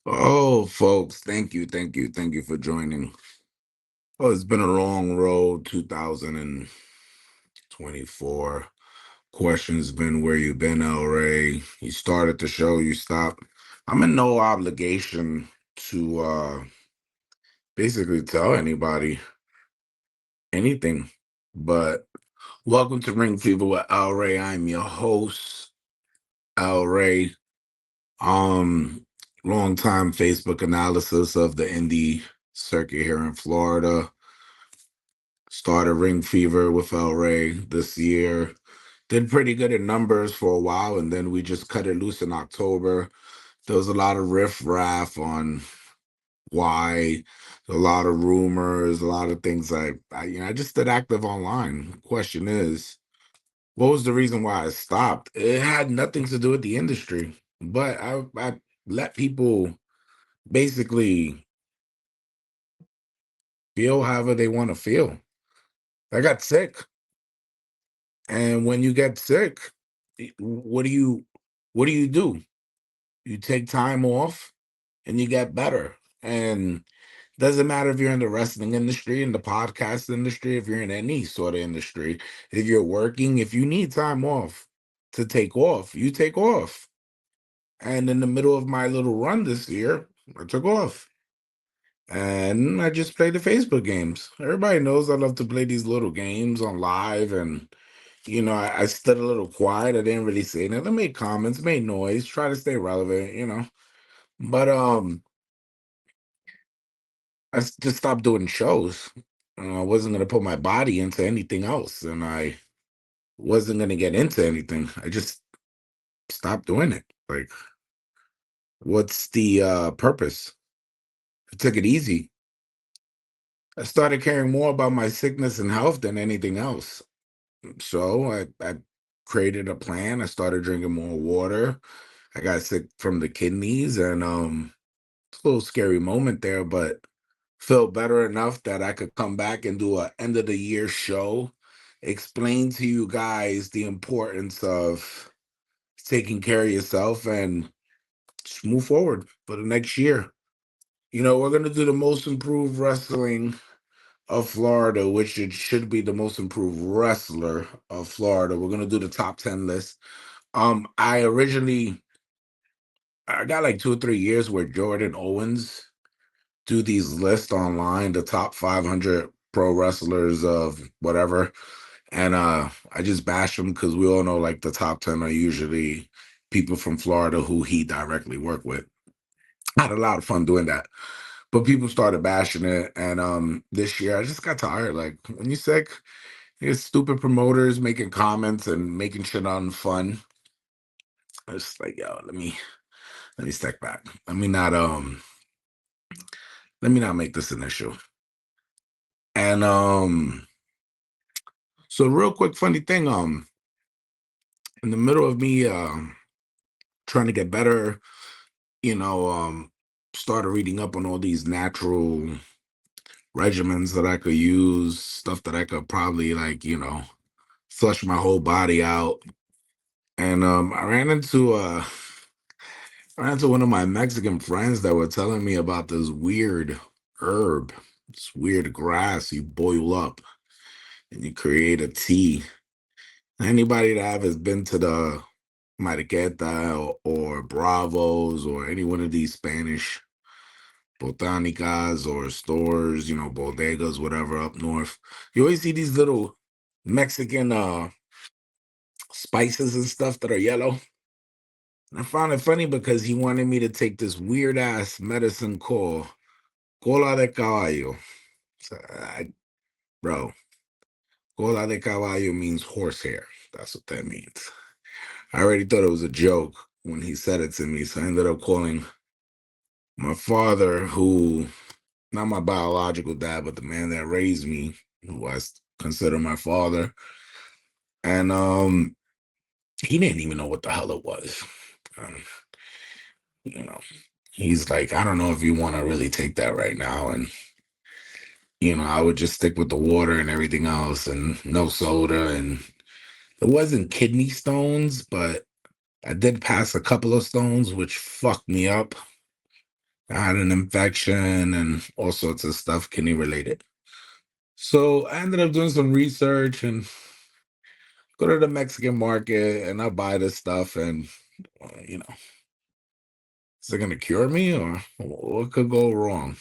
Oh, folks, thank you for joining. Oh, it's been a long road, 2024. Question's been where you been, Rey. You started the show, you stopped. I'm in no obligation to basically tell anybody anything. But welcome to Ring Fever with Rey. I'm your host, Rey. Um, Long-time Facebook analysis of the indie circuit here in Florida. Started Ring Fever with Rey this year. Did pretty good in numbers for a while, and then we just cut it loose in October. There was a lot of riff-raff on why, a lot of rumors, a lot of things. I just stayed active online. Question is, what was the reason why I stopped? It had nothing to do with the industry, but I let people basically feel however they want to feel. I got sick. And when you get sick, what do you do? You take time off and you get better. And doesn't matter if you're in the wrestling industry, in the podcast industry, if you're in any sort of industry, if you're working, if you need time off to take off, you take off. And in the middle of my little run this year, I took off. And I just played the Facebook games. Everybody knows I love to play these little games on live, and I stood a little quiet. I didn't really say anything. I made comments, made noise, try to stay relevant. But just stopped doing shows. I wasn't gonna put my body into anything else, and I wasn't gonna get into anything. I just stopped doing it. Like, what's the purpose? I took it easy. I started caring more about my sickness and health than anything else. So I created a plan. I started drinking more water. I got sick from the kidneys, and it's a little scary moment there, but felt better enough that I could come back and do a end of the year show, explain to you guys the importance of taking care of yourself and just move forward for the next year. We're gonna do the most improved wrestling of Florida, which it should be the most improved wrestler of Florida. We're gonna do the top 10 list. I got like 2 or 3 years where Jordan Owens do these lists online, the top 500 pro wrestlers of whatever. And I just bash them because we all know like the top 10 are usually people from Florida who he directly worked with. I had a lot of fun doing that. But people started bashing it. And this year I just got tired. Like, when you're sick, you stupid promoters making comments and making shit unfun. I was just like, yo, let me step back. Let me not make this an issue. And so real quick funny thing, in the middle of me trying to get better, you know, um started reading up on all these natural regimens that I could use, stuff that I could probably like, flush my whole body out. And I ran into one of my Mexican friends that were telling me about this weird herb, this weird grass you boil up and you create a tea. Anybody that has been to the Mariqueta or Bravos or any one of these Spanish botanicas or stores, bodegas, whatever up north, you always see these little Mexican spices and stuff that are yellow. And I found it funny because he wanted me to take this weird ass medicine called cola de caballo. So bro, cola de caballo means horsehair. That's what that means. I already thought it was a joke when he said it to me, so I ended up calling my father, who, not my biological dad, but the man that raised me, who consider my father. And he didn't even know what the hell it was. Um, you know, he's like, I don't know if you want to really take that right now. And I would just stick with the water and everything else, and no soda. And it wasn't kidney stones, but I did pass a couple of stones, which fucked me up. I had an infection and all sorts of stuff kidney related. So I ended up doing some research and go to the Mexican market and I buy this stuff and you know, is it gonna cure me or what could go wrong?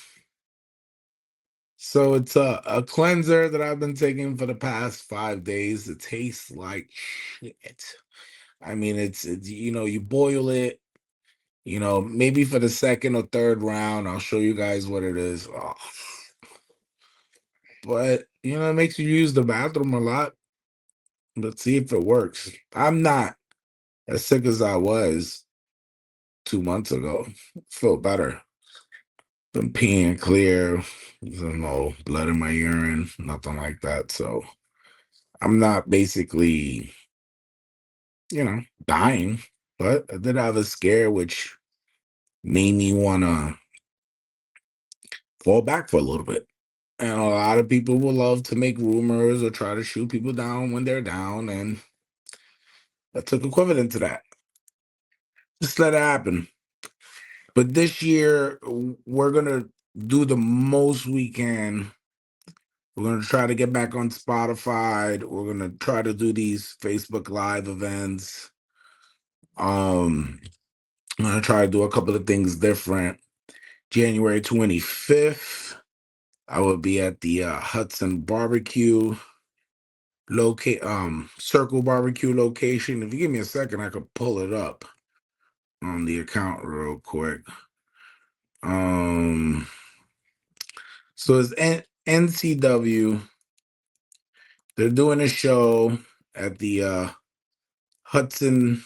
So it's a cleanser that I've been taking for the past 5 days. It tastes like shit. I mean, it's you boil it. Maybe for the second or third round, I'll show you guys what it is. Oh, but it makes you use the bathroom a lot. Let's see if it works. I'm not as sick as I was 2 months ago. Feel better. Been peeing clear. There's no blood in my urine, nothing like that. So I'm not basically, dying, but I did have a scare which made me want to fall back for a little bit. And a lot of people will love to make rumors or try to shoot people down when they're down. And I took equivalent to that. Just let it happen. But this year, we're going to do the most we can. We're going to try to get back on Spotify. We're going to try to do these Facebook Live events. I'm going to try to do a couple of things different. January 25th, I will be at the Hudson Barbecue Circle Barbecue location. If you give me a second, I could pull it up on the account real quick. Um, so it's NCW. They're doing a show at the Hudson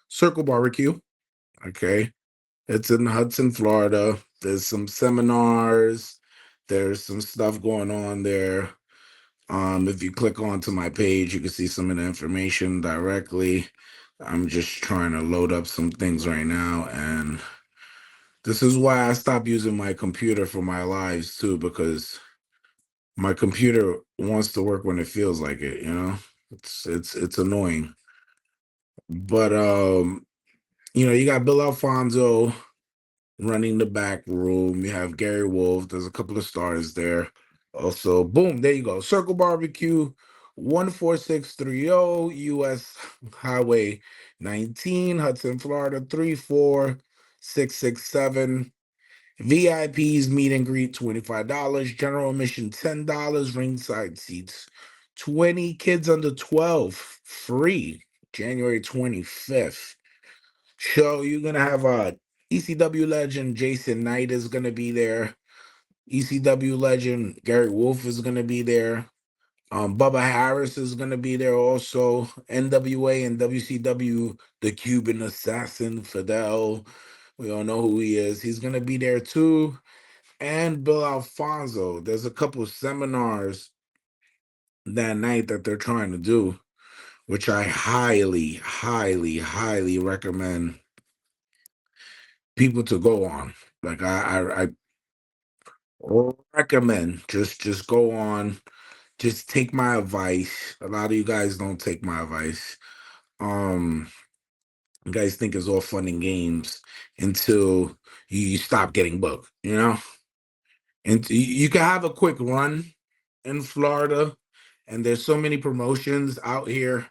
Circle Barbecue. Okay, it's in Hudson, Florida. There's some seminars. There's some stuff going on there. If you click onto my page, you can see some of the information directly. I'm just trying to load up some things right now, and this is why I stopped using my computer for my lives too, because my computer wants to work when it feels like it. It's annoying. But you got Bill Alfonso running the back room. You have Gary Wolf. There's a couple of stars there. Also, boom, there you go. Circle Barbecue, 14630 US Highway 19, Hudson, Florida, 34667. VIPs meet and greet $25. General admission $10. Ringside seats 20. Kids under 12 free. January 25th. So you're gonna have a ECW legend Jason Knight is gonna be there. ECW legend Gary Wolf is gonna be there. Bubba Harris is gonna be there also. NWA and WCW, the Cuban Assassin Fidel. We all know who he is. He's gonna be there too. And Bill Alfonso. There's a couple of seminars that night that they're trying to do, which I highly, highly, highly recommend people to go on. Like I recommend just go on, just take my advice. A lot of you guys don't take my advice. Um, you guys think it's all fun and games until you stop getting booked. And you can have a quick run in Florida, and there's so many promotions out here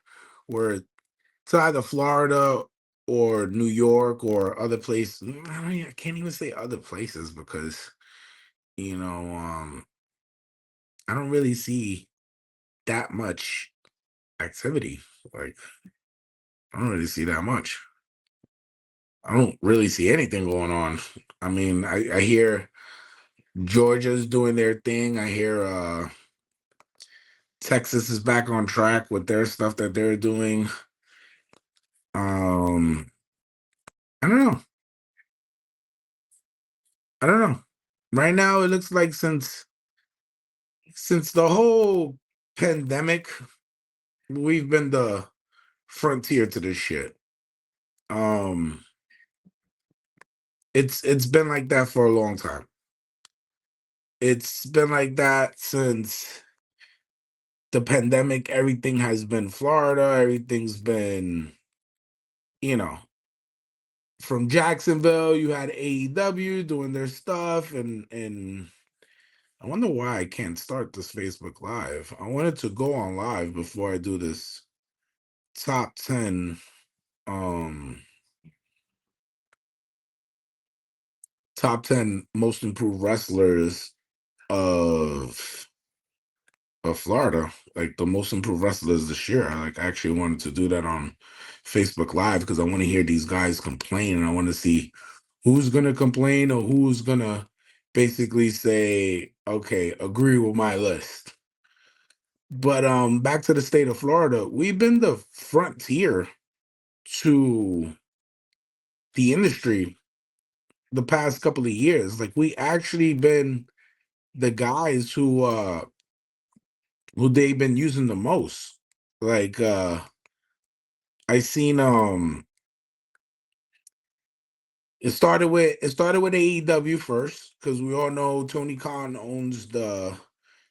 where it's either Florida or New York or other places. I can't even say other places because you know, I don't really see that much activity. Like, I don't really see that much. I don't really see anything going on. I mean, I hear Georgia's doing their thing. I hear Texas is back on track with their stuff that they're doing. Um, I don't know. I don't know. Right now, it looks like since the whole pandemic, we've been the frontier to this shit. Um, it's been like that for a long time. It's been like that since the pandemic. Everything has been Florida. Everything's been you know, from Jacksonville, you had AEW doing their stuff, and I wonder why I can't start this Facebook Live. I wanted to go on live before I do this top 10 um top 10 most improved wrestlers of Florida, like the most improved wrestlers this year. I actually wanted to do that on Facebook Live because I want to hear these guys complain, and I want to see who's gonna complain or who's gonna basically say, okay, agree with my list. But back to the state of Florida, we've been the frontier to the industry the past couple of years. Like we actually been the guys who they've been using the most. Like I seen it started with AEW first because we all know Tony Khan owns the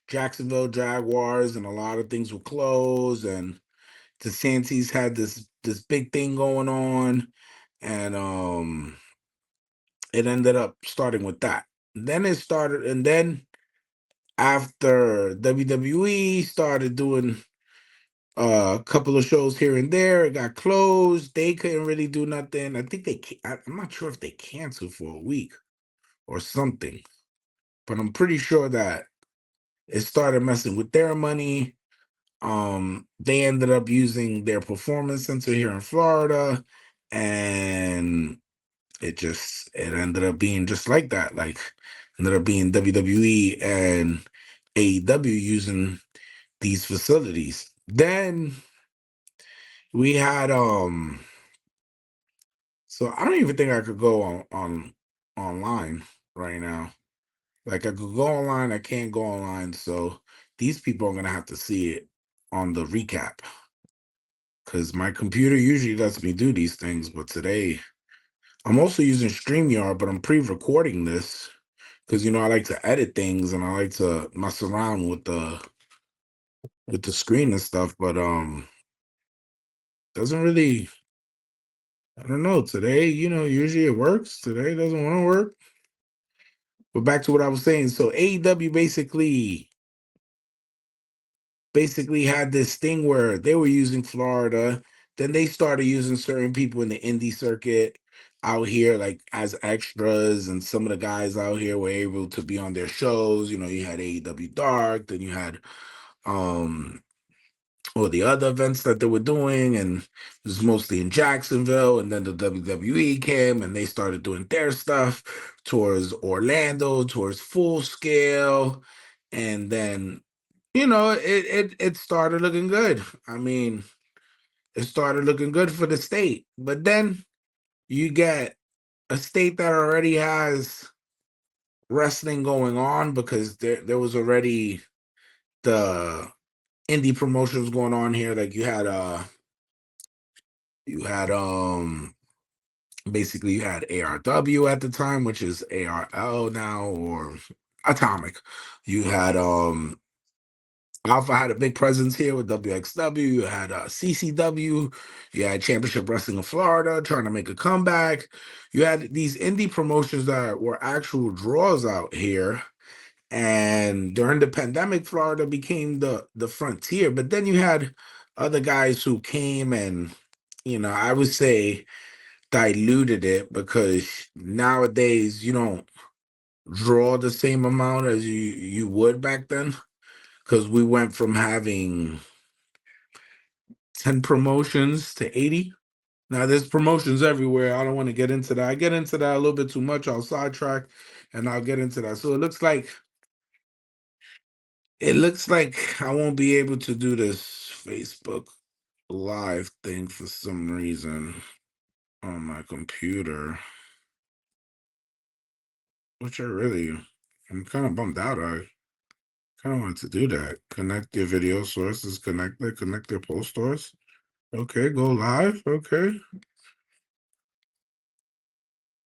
Jacksonville Jaguars and a lot of things were closed, and DeSantis had this big thing going on, and it ended up starting with that. Then it started, and then after WWE started doing a couple of shows here and there, it got closed. They couldn't really do nothing. I think I'm not sure if they canceled for a week or something, but I'm pretty sure that it started messing with their money. They ended up using their performance center here in Florida, and it ended up being just like that. Like ended up being WWE and AEW using these facilities. Then we had so I don't even think I could go on online right now. Like I could go online, I can't go online. So these people are gonna have to see it on the recap because my computer usually lets me do these things, but today I'm also using StreamYard, but I'm pre-recording this because I like to edit things and I like to mess around with the screen and stuff. But doesn't really. I don't know. Today, usually it works. Today it doesn't want to work. But back to what I was saying. So AEW basically had this thing where they were using Florida. Then they started using certain people in the indie circuit out here, like as extras, and some of the guys out here were able to be on their shows. You had AEW Dark, then you had um or the other events that they were doing, and it was mostly in Jacksonville. And then the WWE came and they started doing their stuff towards Orlando, towards Full Scale, and then it started looking good. I mean, it started looking good for the state, but then you get a state that already has wrestling going on because there was already the indie promotions going on here. Like you had basically you had ARW at the time, which is ARL now, or Atomic. You had Alpha had a big presence here with WXW. You had CCW. You had Championship Wrestling of Florida trying to make a comeback. You had these indie promotions that were actual draws out here. And during the pandemic, Florida became the frontier. But then you had other guys who came and, I would say diluted it because nowadays you don't draw the same amount as you would back then because we went from having 10 promotions to 80. Now there's promotions everywhere. I don't want to get into that. I get into that a little bit too much. I'll sidetrack and I'll get into that. So it looks like I won't be able to do this Facebook live thing for some reason on my computer, which I'm kind of bummed out. I kind of want to do that. Connect your video sources, connect your post stores. Okay, go live. Okay.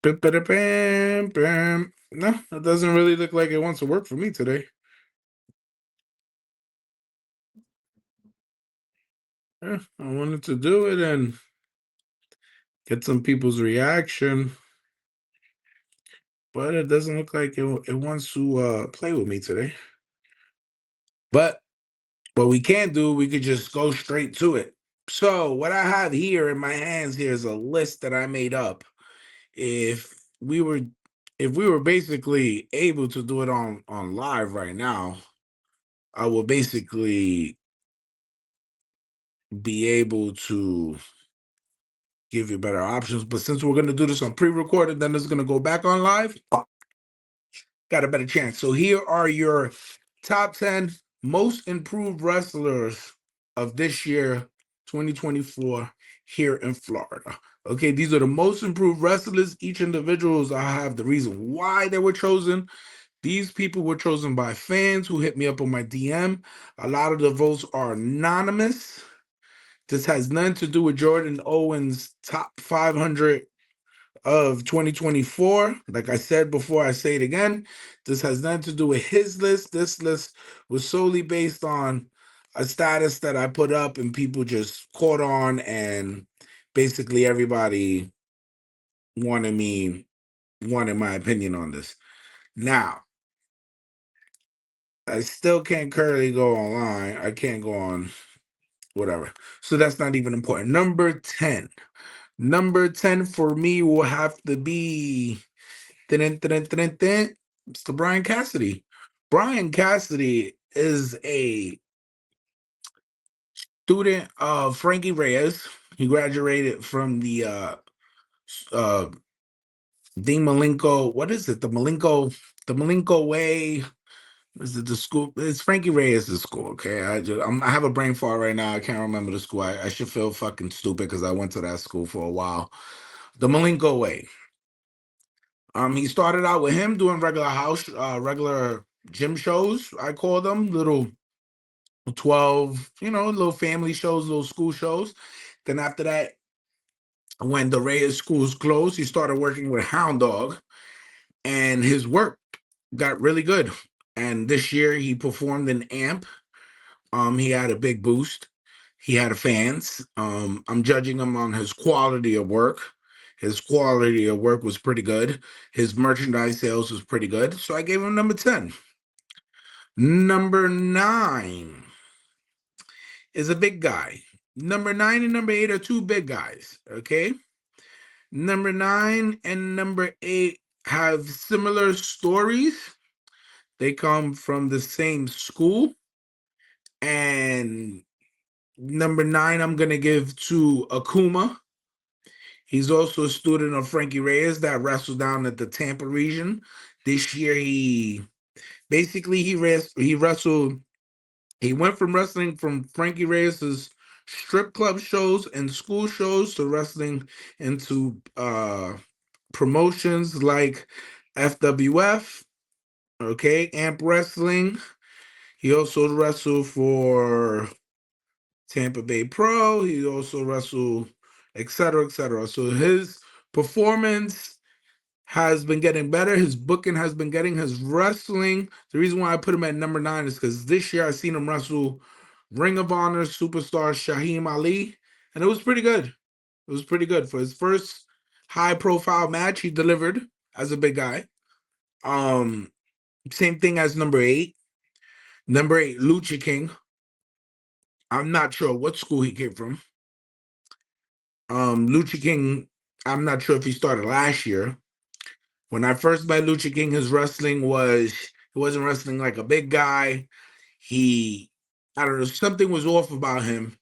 Bam, bam. No, it doesn't really look like it wants to work for me today. Yeah, I wanted to do it, and get some people's reaction, but it doesn't look like it wants to play with me today. But what we can do, we could just go straight to it. So what I have here in my hands here is a list that I made up. If we were basically able to do it on live right now, I will basically be able to give you better options. But since we're going to do this on pre-recorded, then it's going to go back on live, got a better chance. So here are your top 10 most improved wrestlers of this year, 2024, here in Florida. Okay, these are the most improved wrestlers. Each individuals, I have the reason why they were chosen. These people were chosen by fans who hit me up on my DM. A lot of the votes are anonymous. This has nothing to do with Jordan Owens' top 500 of 2024. Like I said before, I say it again. This has nothing to do with his list. This list was solely based on a status that I put up, and people just caught on, and basically everybody wanted my opinion on this. Now, I still can't currently go online. I can't go on whatever. So that's not even important. Number 10. Number 10 for me will have to be Mr. Brian Cassidy. Brian Cassidy is a student of Frankie Reyes. He graduated from the uh Dean Malenko. What is it? The Malenko way. Is it the school? It's Frankie Reyes' school. Okay, I have a brain fart right now. I can't remember the school. I should feel fucking stupid because I went to that school for a while. The Malenko way. He started out with him doing regular gym shows. I call them little 12, little family shows, little school shows. Then after that, when the Reyes schools closed, he started working with Hound Dog, and his work got really good. And this year he performed in AMP. He had a big boost. He had fans. I'm judging him on his quality of work. His quality of work was pretty good. His merchandise sales was pretty good. So I gave him number 10. Number 9 is a big guy. Number 9 and number 8 are two big guys. Okay. Number 9 and number 8 have similar stories. They come from the same school. And number 9, I'm going to give to Akuma. He's also a student of Frankie Reyes that wrestled down at the Tampa region. This year, he wrestled. He went from wrestling from Frankie Reyes's strip club shows and school shows to wrestling into promotions like FWF, okay, AMP Wrestling. He also wrestled for Tampa Bay Pro. He also wrestled, et cetera, et cetera. So his performance has been getting better. His booking has been getting his wrestling. The reason why I put him at number 9 is because this year I seen him wrestle Ring of Honor superstar Shaheem Ali, and it was pretty good. It was pretty good for his first high-profile match. He delivered as a big guy. Same thing as number 8. Number 8, Lucha King. I'm not sure what school he came from. Lucha King, I'm not sure if he started last year. When I first met Lucha King, his wrestling he wasn't wrestling like a big guy. I don't know, something was off about him.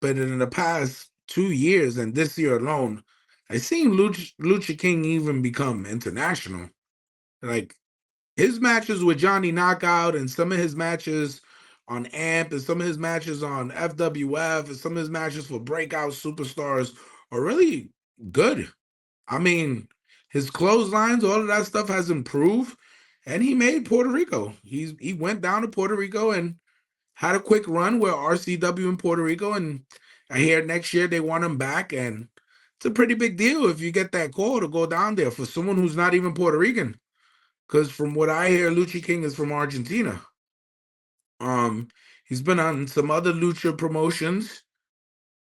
But in the past 2 years and this year alone, I've seen Lucha King even become international. Like his matches with Johnny Knockout and some of his matches on AMP and some of his matches on FWF and some of his matches for breakout superstars are really good. I mean, his clotheslines, all of that stuff has improved, and he made Puerto Rico. He went down to Puerto Rico and had a quick run with RCW in Puerto Rico, and I hear next year they want him back, and it's a pretty big deal if you get that call to go down there for someone who's not even Puerto Rican. Because from what I hear, Lucha King is from 'He's been on some other lucha promotions.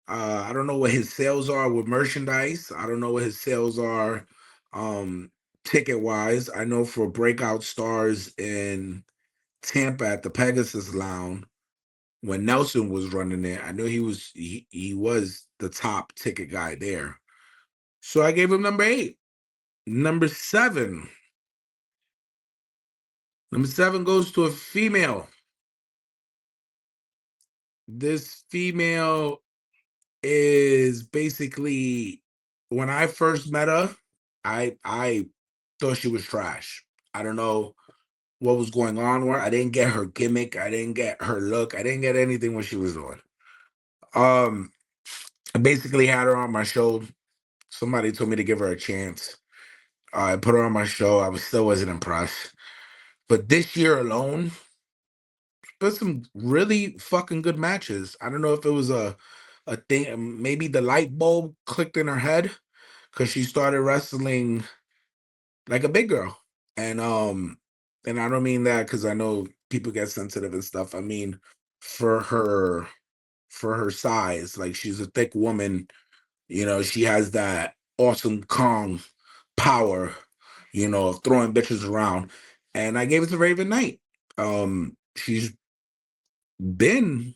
I don't know what his sales are with merchandise. I don't know what his sales are um ticket wise. I know for breakout stars in Tampa at the Pegasus Lounge when Nelson was running there, I knew he was the top ticket guy there. So I gave him number 8. Number 7. Number 7 goes to a female. This female is basically when I first met her, I thought she was trash. I don't know what was going on with her. I didn't get her gimmick. I didn't get her look. I didn't get anything what she was doing. Um, I basically had her on my show. Somebody told me to give her a chance. I put her on my show. I still wasn't impressed. But this year alone, there's some really fucking good matches. I don't know if it was a thing. Maybe the light bulb clicked in her head because she started wrestling like a big girl. And and I don't mean that because I know people get sensitive and stuff. I mean for her for her size. Like she's a thick woman, she has that awesome Kong power, of throwing bitches around. And I gave it to Raven Knight. She's been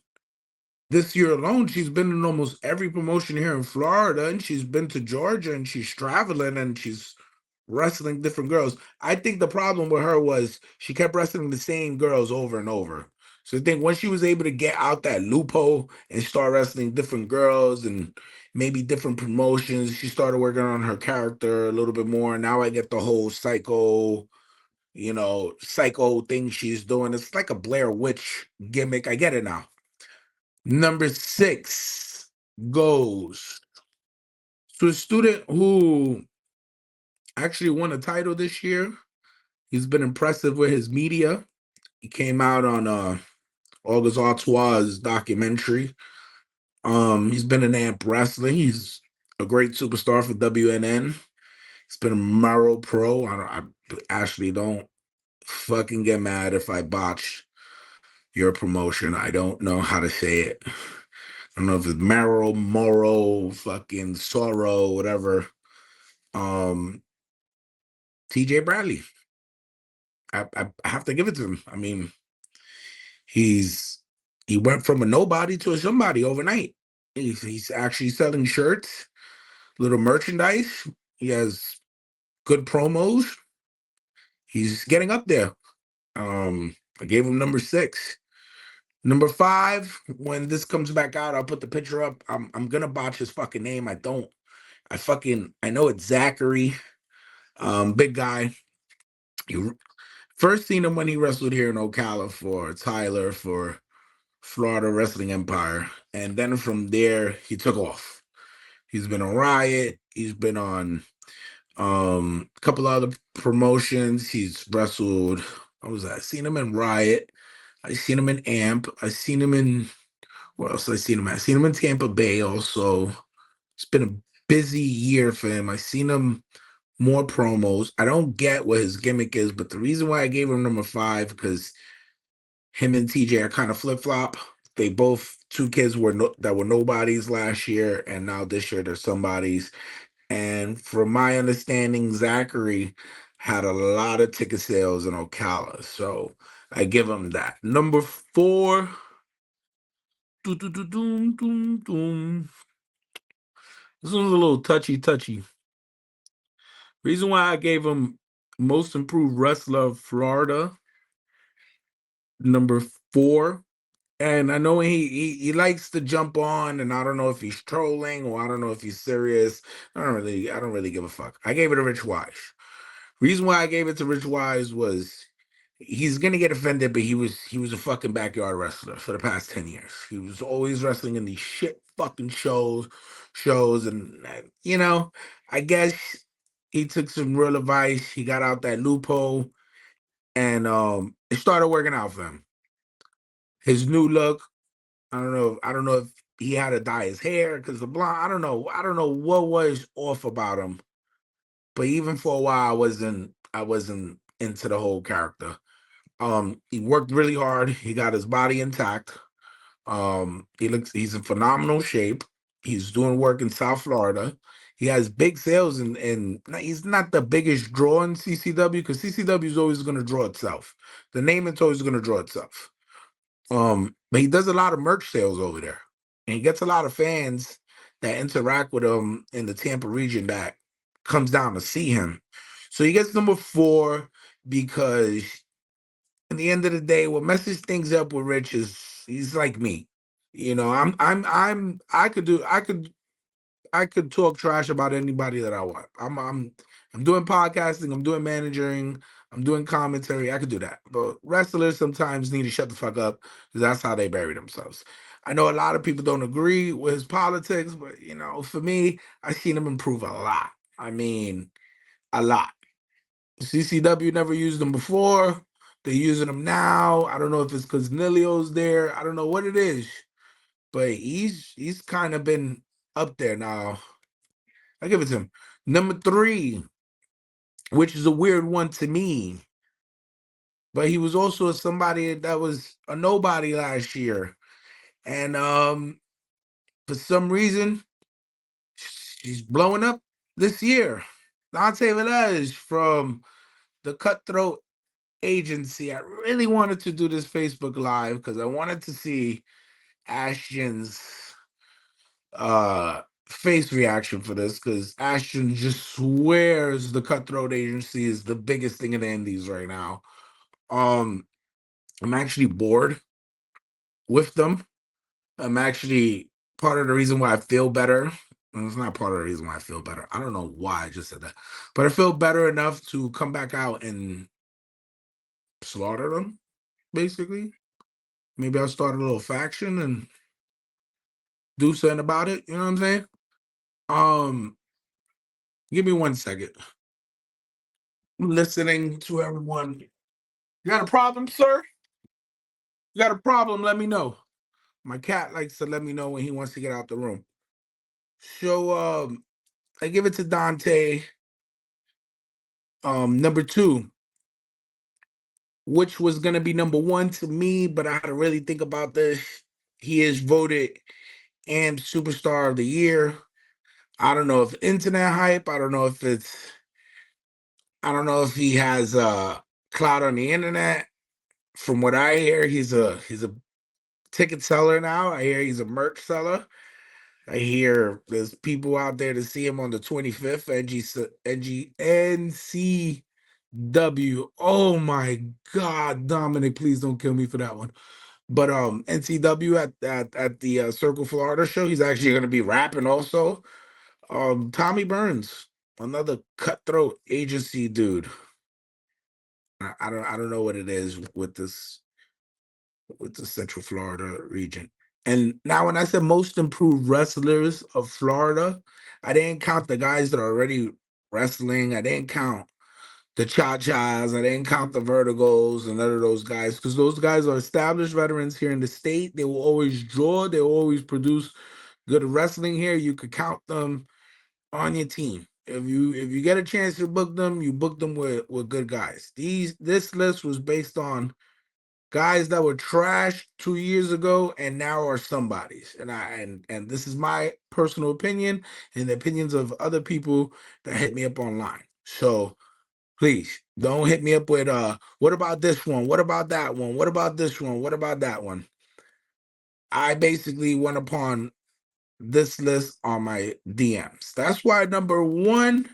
this year alone, she's been in almost every promotion here in Florida, and she's been to Georgia, and she's traveling, and she's wrestling different girls. I think the problem with her was she kept wrestling the same girls over and over. So I think once she was able to get out that loophole and start wrestling different girls and maybe different promotions, she started working on her character a little bit more. Now I get the whole psycho thing she's doing. It's like a Blair Witch gimmick. I get it now. Number 6 goes to a student who actually won a title this year. He's been impressive with his media. He came out on August Artois' documentary. He's been in Amp Wrestling. He's a great superstar for WNN. He's been a Mero Pro. I actually don't fucking get mad if I botch your promotion. I don't know how to say it. I don't know if it's Mero, Moro, fucking Sorrow, whatever. Um, TJ Bradley. I have to give it to him. I mean, he went from a nobody to a somebody overnight. He's actually selling shirts, little merchandise. He has good promos. He's getting up there. I gave him number 6. Number 5, when this comes back out, I'll put the picture up. I'm gonna botch his fucking name. I don't. I know it's Zachary. Big guy. You first seen him when he wrestled here in Ocala for Tyler for Florida Wrestling Empire. And then from there, he took off. He's been on Riot. He's been on a couple other promotions. He's wrestled. What was that? I seen him in Riot. I seen him in Amp. I seen him in what else? I seen him. I seen him in Tampa Bay. Also, it's been a busy year for him. I seen him more promos. I don't get what his gimmick is, but the reason why I gave him number 5 because him and TJ are kind of flip flop. They both 2 kids that were nobodies last year, and now this year they're somebodies. And from my understanding, Zachary had a lot of ticket sales in Ocala, so I give him that. Number 4. Doo, doo, doo, doom, doom, doom. This one's a little touchy. Reason why I gave him most improved wrestler of Florida, number 4. And I know he likes to jump on, and I don't know if he's trolling or I don't know if he's serious. I don't really give a fuck. I gave it to Rich Wise. Reason why I gave it to Rich Wise was he's gonna get offended, but he was a fucking backyard wrestler for the past 10 years. He was always wrestling in these shit fucking shows, and I guess he took some real advice. He got out that loophole, and it started working out for him. His new look. I don't know if he had to dye his hair because the blonde. I don't know what was off about him. But even for a while, I wasn't into the whole character. He worked really hard. He got his body intact. He's in phenomenal shape. He's doing work in South Florida. He has big sales, and he's not the biggest draw in CCW because CCW is always going to draw itself. The name is always going to draw itself. But he does a lot of merch sales over there, and he gets a lot of fans that interact with him in the Tampa region that comes down to see him. So he gets number 4 because, at the end of the day, what messes things up with Rich is he's like me. I could talk trash about anybody that I want. I'm doing podcasting, I'm doing managing, I'm doing commentary. I could do that. But wrestlers sometimes need to shut the fuck up because that's how they bury themselves. I know a lot of people don't agree with his politics, but for me, I've seen him improve a lot. I mean, a lot. CCW never used them before. They're using them now. I don't know if it's because Nilio's there. I don't know what it is, but he's kind of been up there now. I give it to him. Number 3, which is a weird one to me, but he was also somebody that was a nobody last year, and for some reason, she's blowing up this year. Dante Velez from the Cutthroat Agency. I really wanted to do this Facebook Live because I wanted to see Ashton's face reaction for this, because Ashton just swears the Cutthroat Agency is the biggest thing in the indies right now. I'm actually bored with them. I'm actually part of the reason why I feel better. Well, it's not part of the reason why I feel better. I don't know why I just said that, but I feel better enough to come back out and slaughter them, basically. Maybe I'll start a little faction and do something about it. You know what I'm saying? Um, Give me 1 second. I'm listening to everyone. You got a problem, sir? You got a problem? Let me know. My cat likes to let me know when he wants to get out the room. So I give it to Dante. Number 2, which was gonna be number 1 to me, but I had to really think about this. He is voted and Superstar of the Year. I don't know if internet hype. I don't know if he has clout on the internet. From what I hear, he's a ticket seller now. I hear he's a merch seller. I hear there's people out there to see him on the 25th, NCW. Oh my God, Dominic, please don't kill me for that one. But NCW at the Circle Florida show, he's actually going to be rapping also. Tommy Burns, another Cutthroat Agency dude. I don't know what it is with the Central Florida region. And now, when I said most improved wrestlers of Florida, I didn't count the guys that are already wrestling. I didn't count the Cha-Chas. I didn't count the Vertigos and none of those guys, because those guys are established veterans here in the state. They will always draw. They will always produce good wrestling here. You could count them on your team. If you get a chance to book them, you book them with good guys. This list was based on guys that were trash 2 years ago and now are somebodies. And this is my personal opinion and the opinions of other people that hit me up online. So please don't hit me up with what about this one? What about that one? What about this one? What about that one? I basically went upon this list on my DMs. That's why number 1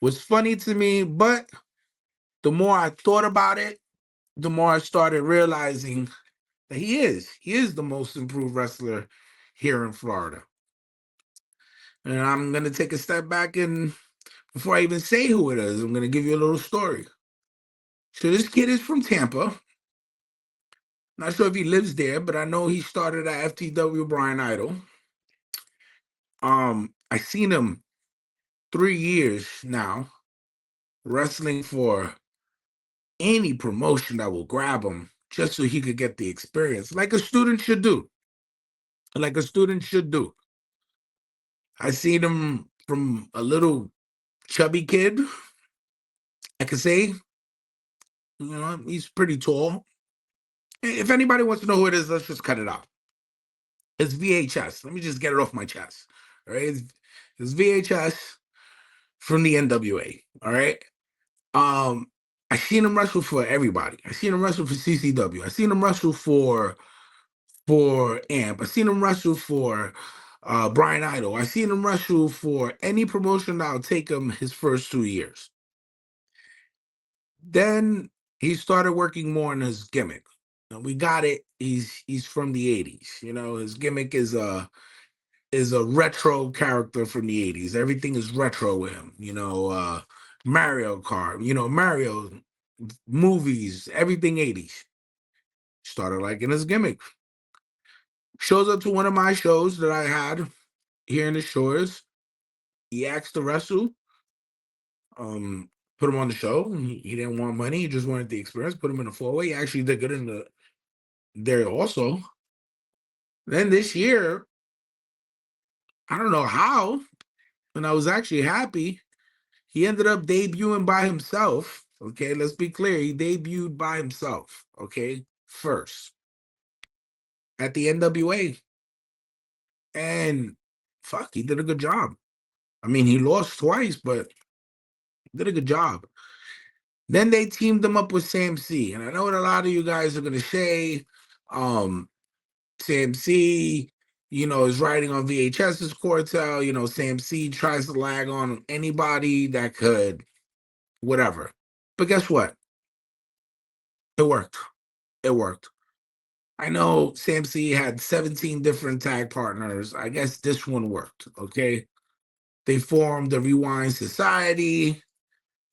was funny to me, but the more I thought about it, the more I started realizing that he is the most improved wrestler here in Florida. And I'm going to take a step back, and before I even say who it is, I'm going to give you a little story. So this kid is from Tampa. Not sure if he lives there, but I know he started at FTW Brian Idol. I seen him 3 years now wrestling for any promotion that will grab him just so he could get the experience, like a student should do. Like a student should do. I seen him from a little chubby kid. I could say, he's pretty tall. If anybody wants to know who it is, let's just cut it out. It's VHS. Let me just get it off my chest. All right. It's VHS from the NWA. All right. I seen him wrestle for everybody. I seen him wrestle for CCW. I seen him wrestle for AMP. I seen him wrestle for Brian Idol. I seen him wrestle for any promotion that'll take him his first 2 years. Then he started working more on his gimmick. Now, we got it. He's from the 80s. You know, his gimmick is a retro character from the 80s. Everything is retro with him. You know, Mario Kart, you know, Mario movies, everything 80s. Started liking his gimmick. Shows up to one of my shows that I had here in the shores. He asked to wrestle. Um, Put him on the show. He didn't want money. He just wanted the experience. Put him in a 4-way. He actually did good in there also. Then this year, I don't know how, and I was actually happy. He ended up debuting by himself. Okay, let's be clear. He debuted by himself. Okay, first at the NWA, and fuck, he did a good job. I mean, he lost twice, but he did a good job. Then they teamed him up with Sam C, and I know what a lot of you guys are gonna say. Sam C, you know, is riding on VHS's quartel. You know, Sam C tries to lag on anybody that could, whatever. But guess what? It worked. It worked. I know Sam C had 17 different tag partners. I guess this one worked. Okay. They formed the Rewind Society,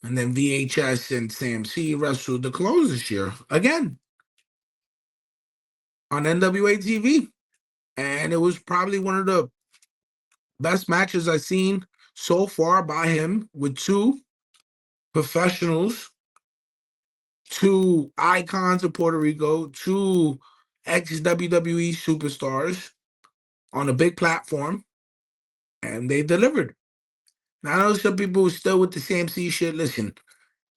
and then VHS and Sam C wrestled the close this year again on NWA TV. And it was probably one of the best matches I've seen so far by him, with two professionals, two icons of Puerto Rico, two ex-WWE superstars on a big platform, and they delivered. Now, I know some people are still with the Sam C shit. Listen,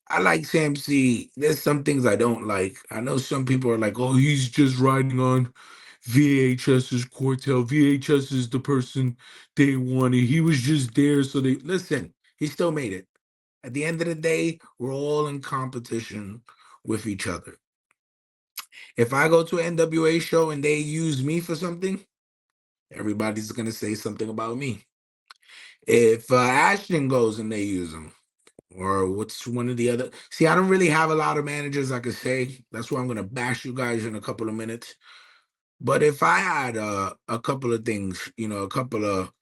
I like Sam C. There's some things I don't like. I know some people are like, oh, he's just riding on VHS's quartel. VHS is the person they wanted. He was just there. So they listen, he still made it. At the end of the day, we're all in competition with each other. If I go to an NWA show and they use me for something, everybody's going to say something about me. If Ashton goes and they use him, or what's one of the other? See, I don't really have a lot of managers I could say. That's why I'm going to bash you guys in a couple of minutes. But if I had a couple of things, you know, a couple of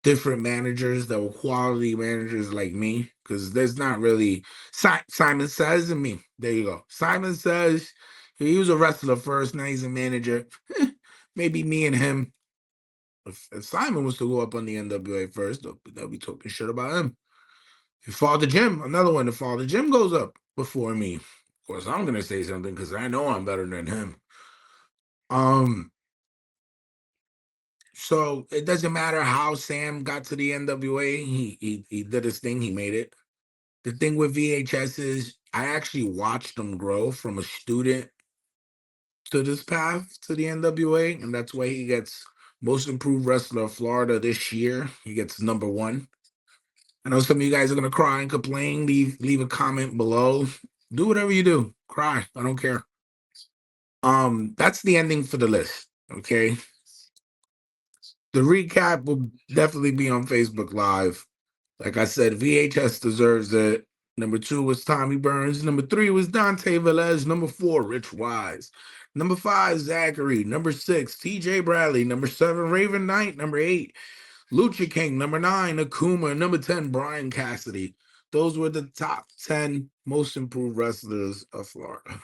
different managers that were quality managers like me, because there's not really Simon Says and me. There you go. Simon Says he was a wrestler first, now he's a manager. Maybe me and him. If Simon was to go up on the NWA first, they'll be talking shit about him. If Father Jim, another one, if Father Jim goes up before me, of course I'm gonna say something because I know I'm better than him. So it doesn't matter how Sam got to the NWA. He did his thing. He made it. The thing with VHS is I actually watched him grow from a student to this path to the NWA, and that's why he gets Most Improved Wrestler of Florida this year. He gets #1. I know some of you guys are gonna cry and complain. Leave a comment below. Do whatever you do. Cry. I don't care. That's the ending for the list. Okay. The recap will definitely be on Facebook Live. Like I said, VHS deserves it. #2 was Tommy Burns. #3 was Dante Velez. #4, Rich Wise. #5, Zachary. #6, TJ Bradley. #7, Raven Knight. #8, Lucha King. #9, Akuma. #10, Brian Cassidy. Those were the top 10 most improved wrestlers of Florida.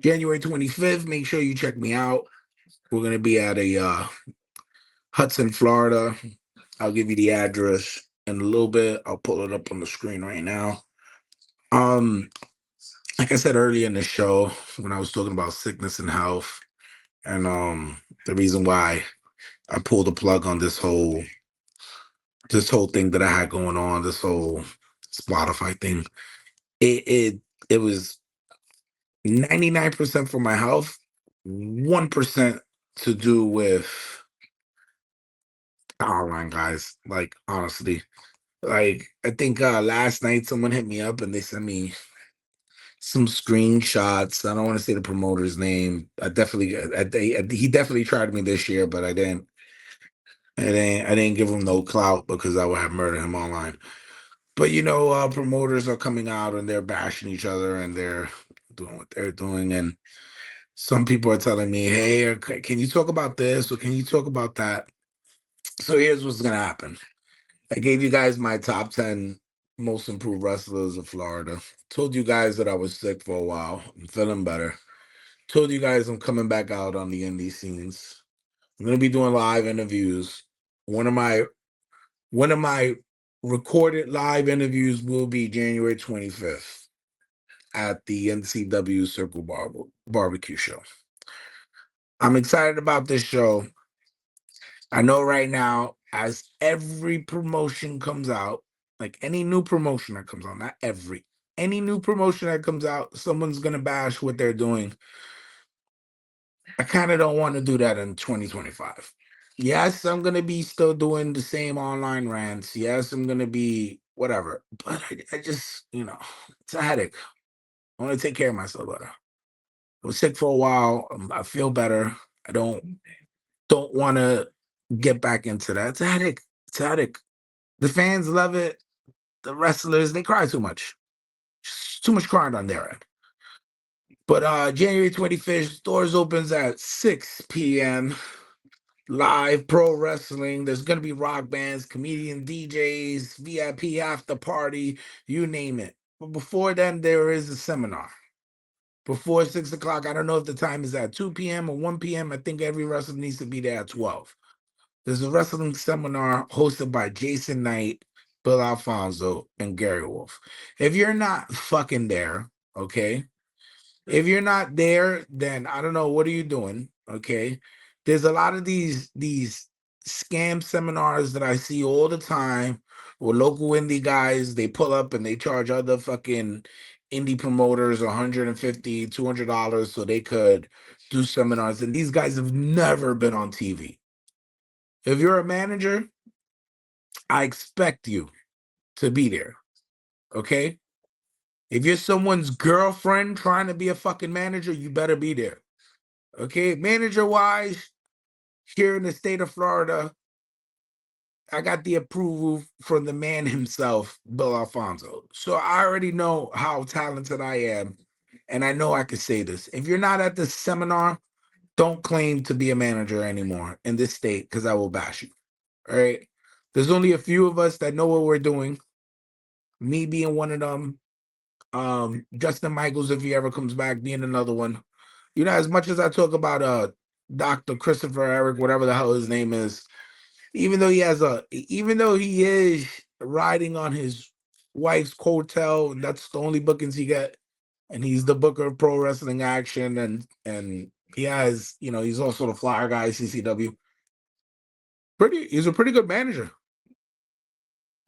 January 25th, make sure you check me out. We're going to be at a Hudson, Florida. I'll give you the address in a little bit. I'll pull it up on the screen right now. Like I said earlier in the show, when I was talking about sickness and health, and the reason why I pulled the plug on this whole thing that I had going on, this whole Spotify thing, it was 99% for my health, 1% to do with online guys. Like honestly, like I think last night someone hit me up and they sent me some screenshots. I don't want to say the promoter's name. He definitely tried me this year, but I didn't. I didn't give him no clout because I would have murdered him online. But promoters are coming out and they're bashing each other and they're doing what they're doing. And some people are telling me, "Hey, can you talk about this or can you talk about that?" So here's what's gonna happen. I gave you guys my top 10 most improved wrestlers of Florida. Told you guys that I was sick for a while. I'm feeling better. Told you guys I'm coming back out on the indie scenes. I'm gonna be doing live interviews. One of my one of my recorded live interviews will be January 25th at the NCW Circle Barbecue Show. I'm excited about this show. I know right now, as every promotion comes out, like any new promotion that comes out, not every, any new promotion that comes out, someone's gonna bash what they're doing. I kind of don't want to do that in 2025. Yes, I'm gonna be still doing the same online rants. Yes, I'm gonna be whatever, but I just, it's a headache. I want to take care of myself better. I was sick for a while. I feel better. I don't want to get back into that. It's a headache. It's a headache. The fans love it. The wrestlers, they cry too much. Just too much crying on their end. But January 25th, doors opens at 6 p.m. Live pro wrestling. There's gonna be rock bands, comedian DJs, VIP after party, you name it. But before then, there is a seminar. Before 6 o'clock, I don't know if the time is at 2 p.m. or 1 p.m. I think every wrestler needs to be there at 12. There's a wrestling seminar hosted by Jason Knight, Bill Alfonso, and Gary Wolf. If you're not fucking there, okay? If you're not there, then I don't know what are you doing, okay? There's a lot of these scam seminars that I see all the time where local indie guys they pull up and they charge other fucking indie promoters 150, $200 so they could do seminars and these guys have never been on TV. If you're a manager, I expect you to be there. Okay? If you're someone's girlfriend trying to be a fucking manager, you better be there. Okay? Manager wise, here in the state of Florida, I got the approval from the man himself, Bill Alfonso. So I already know how talented I am. And I know I could say this. If you're not at this seminar, don't claim to be a manager anymore in this state because I will bash you. All right? There's only a few of us that know what we're doing. Me being one of them, Justin Michaels, if he ever comes back, being another one. As much as I talk about Dr. Christopher Eric, whatever the hell his name is, even though he is riding on his wife's coattail, and that's the only bookings he get, and he's the booker of Pro Wrestling Action, and he has, he's also the flyer guy, CCW. He's a pretty good manager.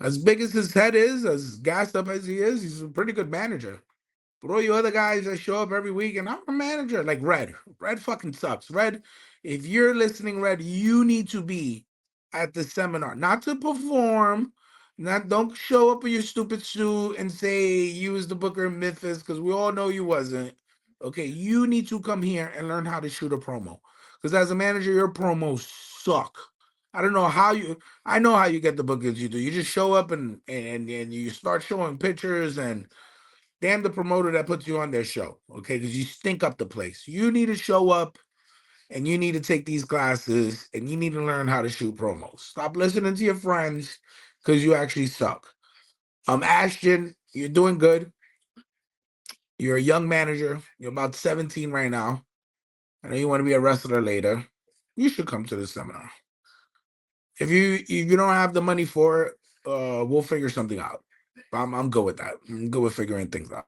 As big as his head is, as gassed up as he is, he's a pretty good manager. But all you other guys that show up every week, and I'm a manager, like Red. Red fucking sucks. Red, if you're listening, Red, you need to be at the seminar, not to perform. Don't show up in your stupid suit and say you was the booker in Memphis, because we all know you wasn't. Okay, you need to come here and learn how to shoot a promo. Because as a manager, your promos suck. I don't know how you. I know how you get the bookings you do. You just show up and you start showing pictures and damn the promoter that puts you on their show, okay? Because you stink up the place. You need to show up and you need to take these classes and you need to learn how to shoot promos. Stop listening to your friends because you actually suck. Ashton, you're doing good. You're a young manager. You're about 17 right now. I know you want to be a wrestler later. You should come to the seminar. If you don't have the money for it, we'll figure something out. I'm good with that. I'm good with figuring things out.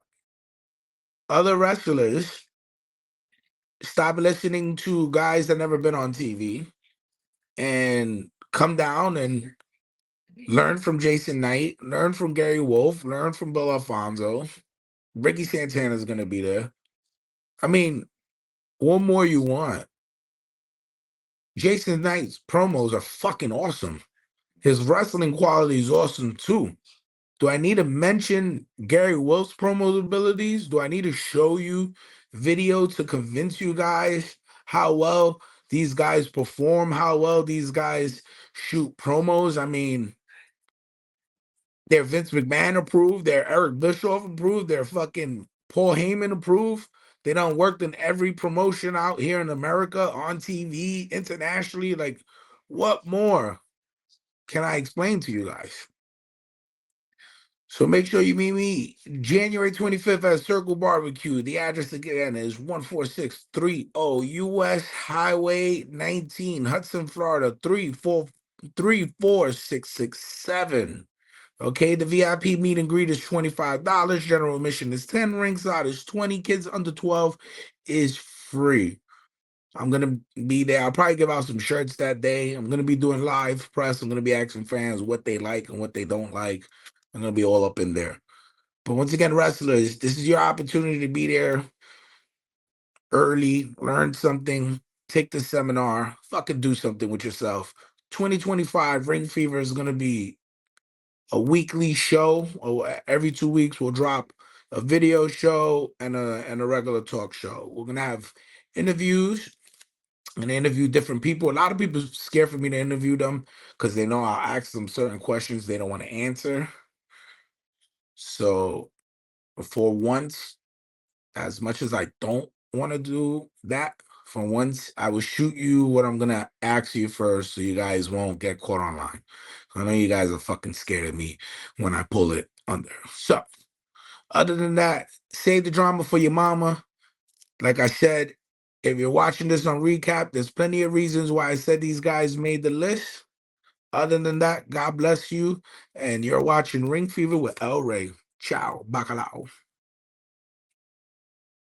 Other wrestlers, stop listening to guys that never been on TV and come down and learn from Jason Knight, learn from Gary Wolf, learn from Bill Alfonso. Ricky Santana is going to be there. I mean, what more you want? Jason Knight's promos are fucking awesome. His wrestling quality is awesome too. Do I need to mention Gary Wills' promo abilities? Do I need to show you video to convince you guys how well these guys perform, how well these guys shoot promos? I mean, they're Vince McMahon approved, they're Eric Bischoff approved, they're fucking Paul Heyman approved. They done worked in every promotion out here in America, on TV, internationally. Like, what more can I explain to you guys? So make sure you meet me January 25th at Circle Barbecue. The address again is 14630 US Highway 19, Hudson, Florida, 34667. Okay, the VIP meet and greet is $25. General admission is 10. Ringside is 20. Kids under 12 is free. I'm gonna be there. I'll probably give out some shirts that day. I'm gonna be doing live press. I'm gonna be asking fans what they like and what they don't like. I'm gonna be all up in there. But once again, wrestlers, this is your opportunity to be there early, learn something, take the seminar, fucking do something with yourself. 2025 Ring Fever is gonna be a weekly show. Or every 2 weeks, we'll drop a video show and a regular talk show. We're gonna have interviews and interview different people. A lot of people are scared for me to interview them because they know I'll ask them certain questions they don't want to answer. So for once, as much as I don't want to do that, for once, I will shoot you what I'm gonna ask you first, so you guys won't get caught online. I know you guys are fucking scared of me when I pull it under. So, other than that, save the drama for your mama. Like I said, if you're watching this on recap, there's plenty of reasons why I said these guys made the list. Other than that, God bless you. And you're watching Ring Fever with El Rey. Ciao, bacalao.